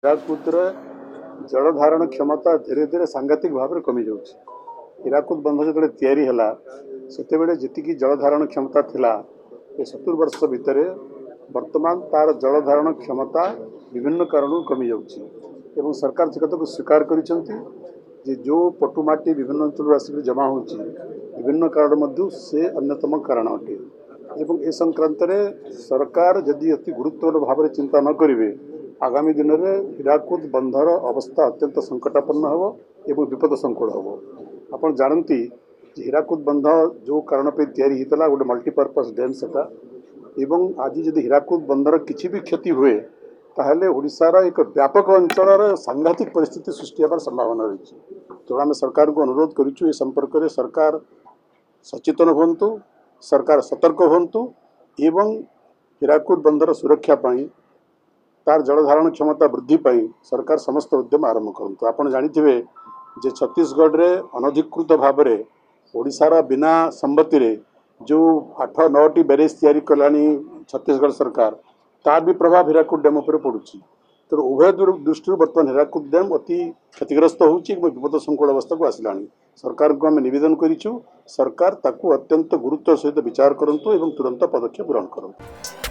ହୀରାକୁଦର ଜଳଧାରଣ କ୍ଷମତା ଧୀରେ ଧୀରେ ସାଂଘାତିକ ଭାବରେ କମି ଯାଉଛି। ହୀରାକୁଦ ବନ୍ଧ ଯେତେବେଳେ ତିଆରି ହେଲା ସେତେବେଳେ ଯେତିକି ଜଳଧାରଣ କ୍ଷମତା ଥିଲା ଏ 70 ବର୍ଷ ଭିତରେ ବର୍ତ୍ତମାନ ତାର ଜଳଧାରଣ କ୍ଷମତା ବିଭିନ୍ନ କାରଣରୁ କମି ଯାଉଛି ଏବଂ ସରକାର ସେ କଥାକୁ ସ୍ୱୀକାର କରିଛନ୍ତି ଯେ ଯେଉଁ ପଟୁମାଟି ବିଭିନ୍ନ ଅଞ୍ଚଳରୁ ଆସିକି ଜମା ହେଉଛି ବିଭିନ୍ନ କାରଣ ମଧ୍ୟରୁ ସେ ଅନ୍ୟତମ କାରଣ ଅଟେ ଏବଂ ଏ ସଂକ୍ରାନ୍ତରେ ସରକାର ଯଦି ଅତି ଗୁରୁତ୍ୱର ଭାବରେ ଚିନ୍ତା ନ କରିବେ आगामी दिन में हୀराकुद बंधर अवस्था अत्यंत संकटापन्न हो एवं विपद संकुल हम आप जानती हीराकुद बंध जो कारण पे तैयारी होता गोटे मल्टीपर्पज डैम सेटा एवं आज जदि हीराकुद बंधर किसी भी क्षति हुए ताहले ओडिशार एक व्यापक अंचल सांघातिक परिस्थिति सृष्टि होवार संभावना रही। तेणु आम सरकार को अनुरोध करूँ ए संपर्क में सरकार सचेतन हूँ, सरकार सतर्क हूँ एवं हीराकुद बंधर सुरक्षा पाई तार जलधारण क्षमता वृद्धि पाई सरकार समस्त उद्यम आरंभ करतु। आप जानिथिबे जे छत्तीसगढ़ रे अनधिकृत भाव में ओडिशार बिना सम्मति रे जो 8-9टी बैरेज तैयारी कलानी छत्तीसगढ़ सरकार तार भी प्रभाव हीराकुद डैम पर पड़ुछि। तो उभय दृष्टि बर्तमान हीराकुद डैम अति क्षतिग्रस्त होउछि विपद संकुल अवस्था को आसिलानी। सरकार को आम निवेदन करिछु सरकार ताकू अत्यंत गुरुत्व सहित विचार करंतु एवं तुरंत पदक्षेप ग्रहण करंतु।